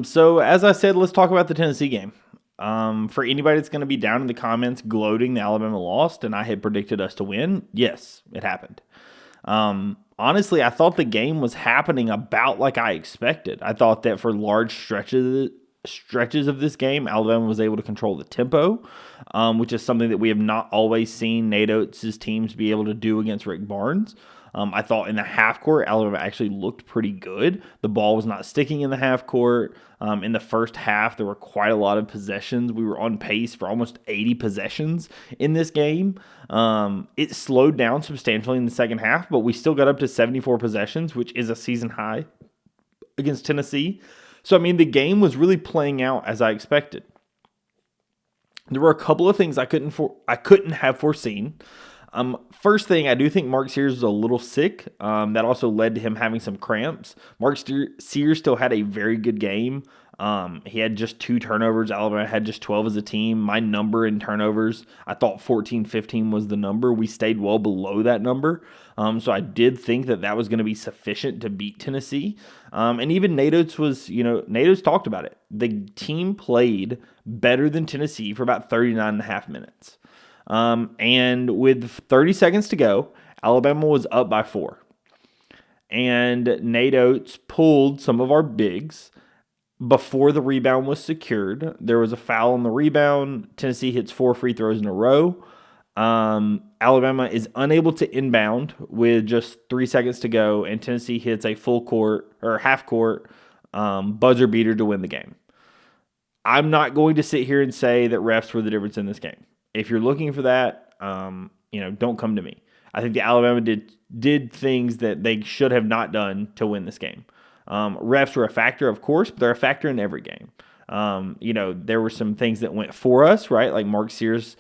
So as I said, let's talk about the Tennessee game. For anybody that's going to be down in the comments gloating the Alabama lost and I had predicted us to win, yes, it happened. Honestly, I thought the game was happening about like I expected. I thought that for large stretches of this game, Alabama was able to control the tempo, which is something that we have not always seen Nate Oates' teams be able to do against Rick Barnes. I thought in the half court, Alabama actually looked pretty good. The ball was not sticking in the half court. In the first half, there were quite a lot of possessions. We were on pace for almost 80 possessions in this game. It slowed down substantially in the second half, but we still got up to 74 possessions, which is a season high against Tennessee. So, I mean, the game was really playing out as I expected. There were a couple of things I couldn't have foreseen. First thing, I do think Mark Sears was a little sick. That also led to him having some cramps. Mark Sears still had a very good game. He had just 2 turnovers. Alabama had just 12 as a team. My number in turnovers, I thought 14-15 was the number. We stayed well below that number. So I did think that was going to be sufficient to beat Tennessee. And even Nate Oates talked about it. The team played better than Tennessee for about 39 and a half minutes. And with 30 seconds to go, Alabama was up by 4. And Nate Oates pulled some of our bigs before the rebound was secured. There was a foul on the rebound. Tennessee hits 4 free throws in a row. Alabama is unable to inbound with just 3 seconds to go, and Tennessee hits a full court or half court buzzer beater to win the game. I'm not going to sit here and say that refs were the difference in this game. If you're looking for that, don't come to me. I think the Alabama did things that they should have not done to win this game. Refs were a factor, of course, but they're a factor in every game. There were some things that went for us, right? Like Mark Sears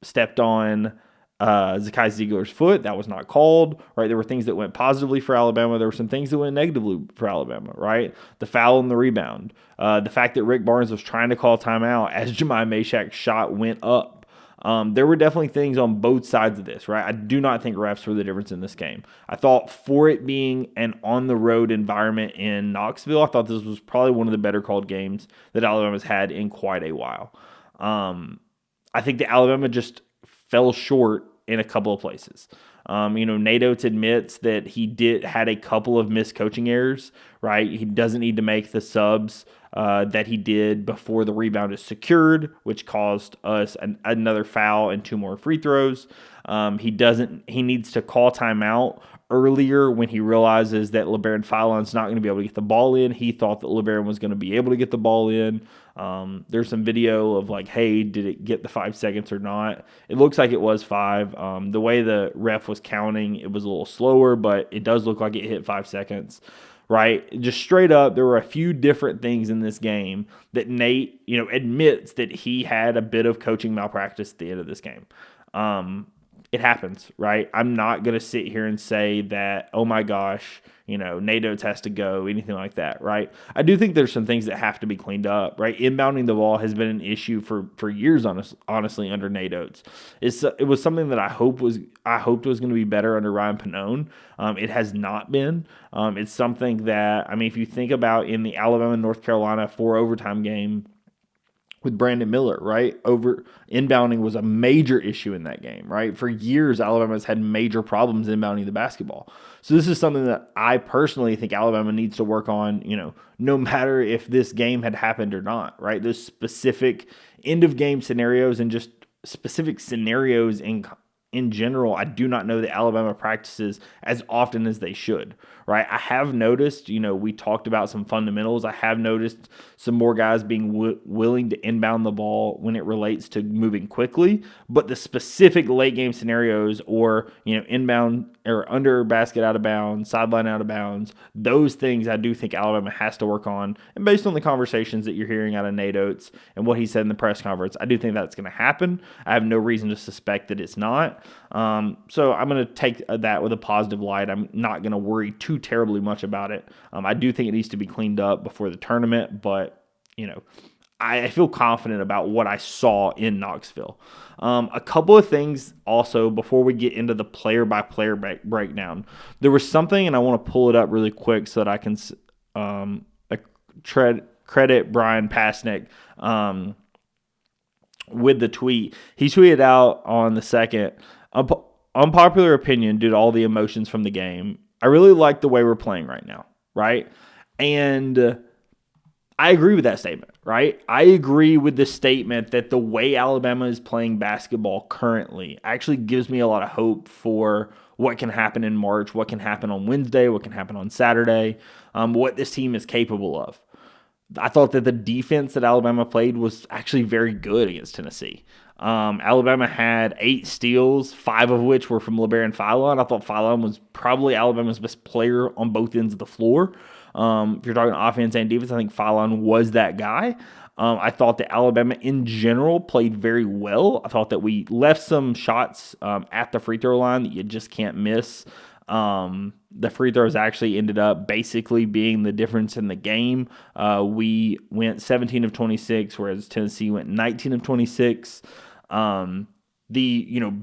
stepped on Zakai Ziegler's foot. That was not called, right? There were things that went positively for Alabama. There were some things that went negatively for Alabama, right? The foul and the rebound. The fact that Rick Barnes was trying to call timeout as Jemai Mashak's shot went up. There were definitely things on both sides of this, right? I do not think refs were the difference in this game. I thought for it being an on-the-road environment in Knoxville, I thought this was probably one of the better called games that Alabama's had in quite a while. I think that Alabama just fell short in a couple of places. Nate Oates admits that he had a couple of missed coaching errors, right? He doesn't need to make the subs that he did before the rebound is secured, which caused us another foul and 2 more free throws. He needs to call timeout earlier when he realizes that LeBaron Philon's not going to be able to get the ball in. He thought that LeBaron was going to be able to get the ball in. There's some video of like, hey, did it get the 5 seconds or not? It looks like it was 5. The way the ref was counting, it was a little slower, but it does look like it hit 5 seconds, right? Just straight up, there were a few different things in this game that Nate, admits that he had a bit of coaching malpractice at the end of this game. It happens, right? I'm not going to sit here and say that, oh my gosh, Nate Oates has to go, anything like that, right? I do think there's some things that have to be cleaned up, right? Inbounding the ball has been an issue for years, honestly, under Nate Oates. It was something that I hoped was going to be better under Ryan Pannone. It has not been. It's something that, if you think about in the Alabama-North Carolina 4 overtime game, with Brandon Miller, right? Inbounding was a major issue in that game, right? For years, Alabama's had major problems inbounding the basketball. So this is something that I personally think Alabama needs to work on, no matter if this game had happened or not, right? Those specific end-of-game scenarios and just specific scenarios in general, I do not know that Alabama practices as often as they should, right? I have noticed, we talked about some fundamentals. I have noticed some more guys being willing to inbound the ball when it relates to moving quickly, but the specific late game scenarios or, inbound or under basket out of bounds, sideline out of bounds, those things I do think Alabama has to work on. And based on the conversations that you're hearing out of Nate Oates and what he said in the press conference, I do think that's going to happen. I have no reason to suspect that it's not. So I'm going to take that with a positive light. I'm not going to worry too terribly much about it. I do think it needs to be cleaned up before the tournament, but, I feel confident about what I saw in Knoxville. A couple of things also before we get into the player-by-player breakdown. There was something, and I want to pull it up really quick so that I can credit Brian Pasnick with the tweet. He tweeted out on the second, unpopular opinion due to all the emotions from the game. I really like the way we're playing right now, right? And I agree with that statement, right? I agree with the statement that the way Alabama is playing basketball currently actually gives me a lot of hope for what can happen in March, what can happen on Wednesday, what can happen on Saturday, what this team is capable of. I thought that the defense that Alabama played was actually very good against Tennessee. Alabama had 8 steals, 5 of which were from LeBaron Philon. I thought Philon was probably Alabama's best player on both ends of the floor. If you're talking offense and defense, I think Philon was that guy. I thought that Alabama in general played very well. I thought that we left some shots at the free throw line that you just can't miss. The free throws actually ended up basically being the difference in the game. We went 17 of 26, whereas Tennessee went 19 of 26. The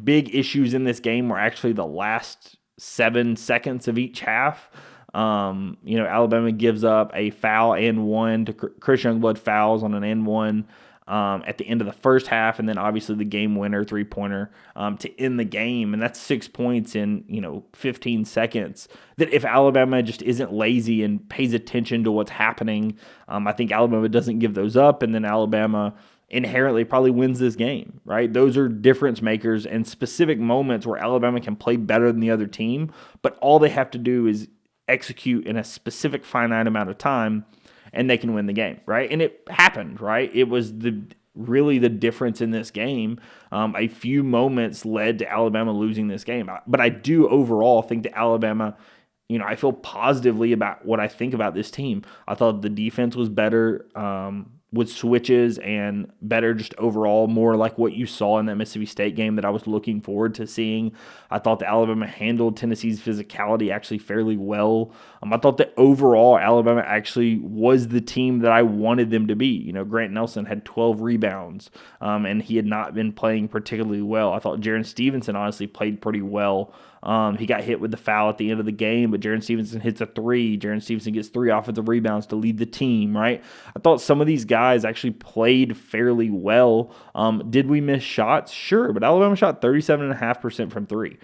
big issues in this game were actually the last 7 seconds of each half. Alabama gives up a foul and one to Chris Youngblood fouls on an and one at the end of the first half, and then obviously the game winner 3-pointer to end the game, and that's 6 points in 15 seconds. That if Alabama just isn't lazy and pays attention to what's happening, I think Alabama doesn't give those up, and then Alabama inherently probably wins this game, right? Those are difference makers and specific moments where Alabama can play better than the other team, but all they have to do is execute in a specific finite amount of time, and they can win the game, right? And it happened, right? It was really the difference in this game. A few moments led to Alabama losing this game. But I do overall think that Alabama, I feel positively about what I think about this team. I thought the defense was better with switches and better just overall, more like what you saw in that Mississippi State game that I was looking forward to seeing. I thought that Alabama handled Tennessee's physicality actually fairly well. I thought that overall Alabama actually was the team that I wanted them to be. Grant Nelson had 12 rebounds, and he had not been playing particularly well. I thought Jaron Stevenson honestly played pretty well. He got hit with the foul at the end of the game, but Jaron Stevenson hits a 3. Jaron Stevenson gets 3 offensive rebounds to lead the team, right? I thought some of these guys actually played fairly well. Did we miss shots? Sure, but Alabama shot 37.5% from 3.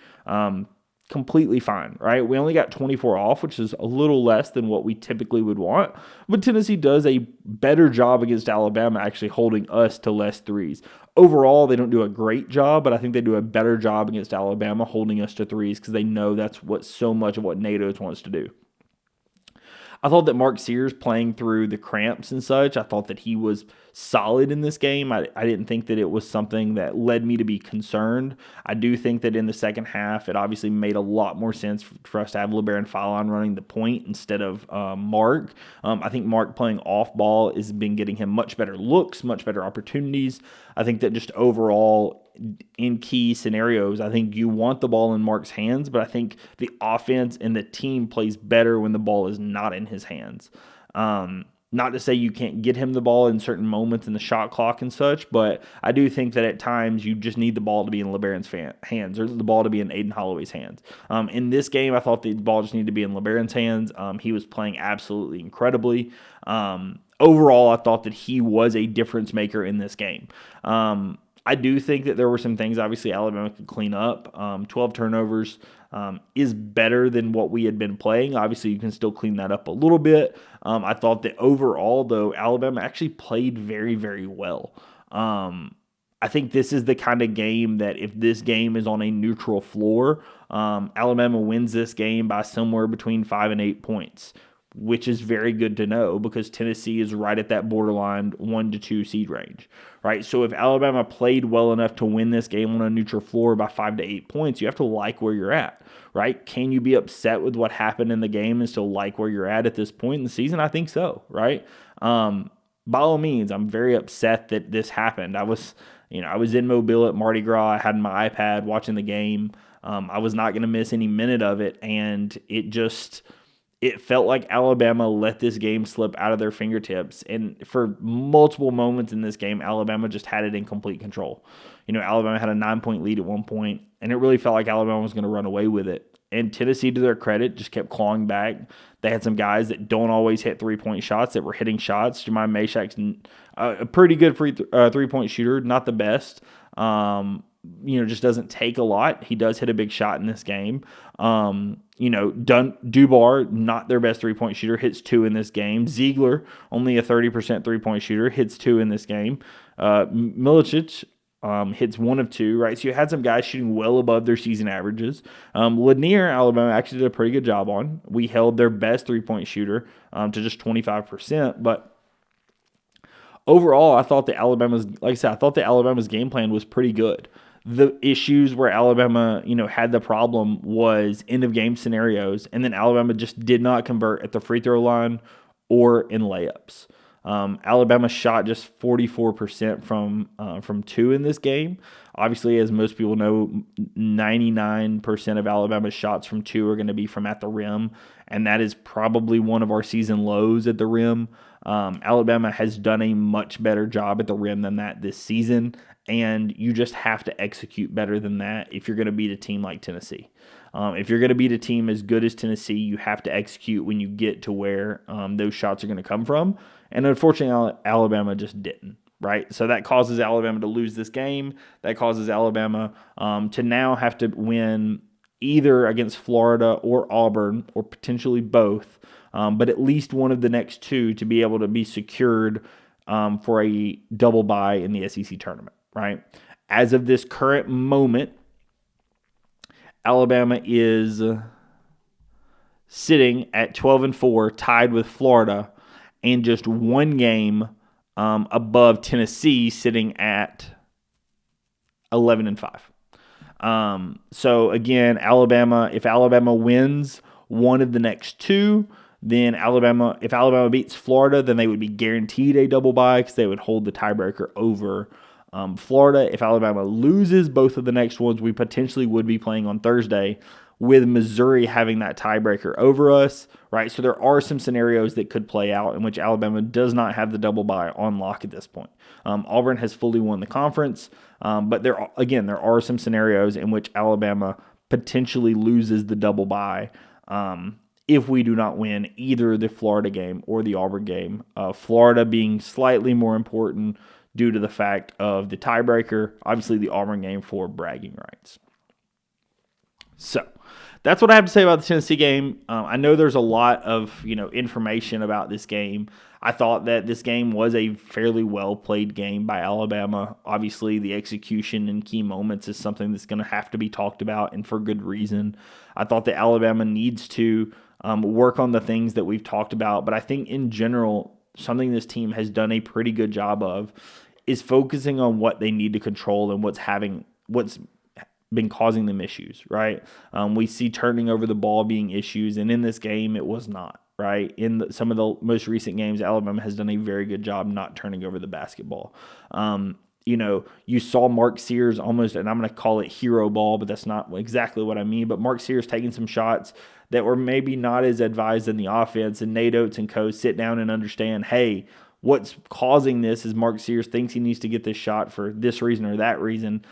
Completely fine, right? We only got 24 off, which is a little less than what we typically would want. But Tennessee does a better job against Alabama actually holding us to less threes. Overall, they don't do a great job, but I think they do a better job against Alabama holding us to threes because they know that's what so much of what Natos wants to do. I thought that Mark Sears playing through the cramps and such, I thought that he was solid in this game. I didn't think that it was something that led me to be concerned. I do think that in the second half, it obviously made a lot more sense for us to have LeBaron Philon running the point instead of Mark. I think Mark playing off ball has been getting him much better looks, much better opportunities. I think that just overall, in key scenarios, I think you want the ball in Mark's hands, but I think the offense and the team plays better when the ball is not in his hands. Not to say you can't get him the ball in certain moments in the shot clock and such, but I do think that at times you just need the ball to be in LeBaron's hands or the ball to be in Aiden Holloway's hands. In this game, I thought the ball just needed to be in LeBaron's hands. He was playing absolutely incredibly. Overall, I thought that he was a difference maker in this game. I do think that there were some things, obviously, Alabama could clean up. 12 turnovers is better than what we had been playing. Obviously, you can still clean that up a little bit. I thought that overall, though, Alabama actually played very, very well. I think this is the kind of game that if this game is on a neutral floor, Alabama wins this game by somewhere between 5 and 8 points, which is very good to know because Tennessee is right at that borderline 1 to 2 seed range, right? So if Alabama played well enough to win this game on a neutral floor by 5 to 8 points, you have to like where you're at, right? Can you be upset with what happened in the game and still like where you're at this point in the season? I think so, right? By all means, I'm very upset that this happened. I was in Mobile at Mardi Gras. I had my iPad watching the game. I was not going to miss any minute of it, and it felt like Alabama let this game slip out of their fingertips. And for multiple moments in this game, Alabama just had it in complete control. Alabama had a 9-point lead at one point, and it really felt like Alabama was going to run away with it. And Tennessee, to their credit, just kept clawing back. They had some guys that don't always hit three-point shots that were hitting shots. Jemai Mashak's a pretty good three-point shooter, not the best. Just doesn't take a lot. He does hit a big shot in this game. Dubar, not their best three-point shooter, hits 2 in this game. Ziegler, only a 30% three-point shooter, hits 2 in this game. Milicic hits 1 of 2, right? So you had some guys shooting well above their season averages. Lanier, Alabama, actually did a pretty good job on. We held their best three-point shooter to just 25%, but overall, I thought the Alabama's game plan was pretty good. The issues where Alabama, had the problem was end of game scenarios, and then Alabama just did not convert at the free throw line or in layups. Alabama shot just 44% from 2 in this game. Obviously, as most people know, 99% of Alabama's shots from 2 are going to be from at the rim, and that is probably one of our season lows at the rim. Alabama has done a much better job at the rim than that this season, and you just have to execute better than that if you're going to beat a team like Tennessee. If you're going to beat a team as good as Tennessee, you have to execute when you get to where those shots are going to come from. And unfortunately, Alabama just didn't, right? So that causes Alabama to lose this game. That causes Alabama to now have to win either against Florida or Auburn or potentially both, but at least one of the next 2 to be able to be secured for a double bye in the SEC tournament, right? As of this current moment, Alabama is sitting at 12-4, tied with Florida, and just 1 game above Tennessee, sitting at 11-5. So again, if Alabama wins one of the next 2, then if Alabama beats Florida, then they would be guaranteed a double bye because they would hold the tiebreaker over Florida. If Alabama loses both of the next ones, we potentially would be playing on Thursday with Missouri having that tiebreaker over us, right? So there are some scenarios that could play out in which Alabama does not have the double bye on lock at this point. Auburn has fully won the conference, but there are some scenarios in which Alabama potentially loses the double bye if we do not win either the Florida game or the Auburn game. Florida being slightly more important due to the fact of the tiebreaker, obviously the Auburn game for bragging rights. So that's what I have to say about the Tennessee game. I know there's a lot of information about this game. I thought that this game was a fairly well-played game by Alabama. Obviously, the execution in key moments is something that's going to have to be talked about, and for good reason. I thought that Alabama needs to work on the things that we've talked about, but I think in general, something this team has done a pretty good job of is focusing on what they need to control and what's been causing them issues, right? We see turning over the ball being issues, and in this game, it was not, right? In some of the most recent games, Alabama has done a very good job not turning over the basketball. You saw Mark Sears almost, and I'm going to call it hero ball, but that's not exactly what I mean, but Mark Sears taking some shots that were maybe not as advised in the offense, and Nate Oates and co sit down and understand, hey, what's causing this is Mark Sears thinks he needs to get this shot for this reason or that reason.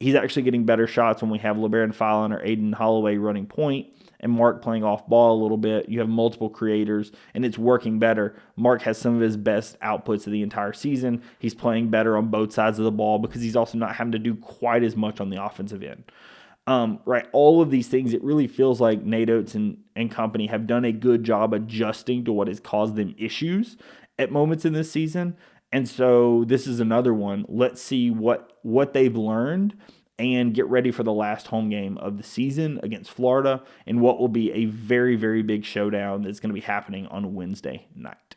He's actually getting better shots when we have LeBaron Fallon or Aiden Holloway running point and Mark playing off ball a little bit. You have multiple creators, and it's working better. Mark has some of his best outputs of the entire season. He's playing better on both sides of the ball because he's also not having to do quite as much on the offensive end. Right, all of these things, it really feels like Nate Oates and company have done a good job adjusting to what has caused them issues at moments in this season. And so this is another one. Let's see what they've learned and get ready for the last home game of the season against Florida and what will be a very, very big showdown that's going to be happening on Wednesday night.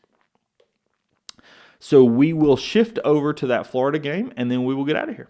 So we will shift over to that Florida game, and then we will get out of here.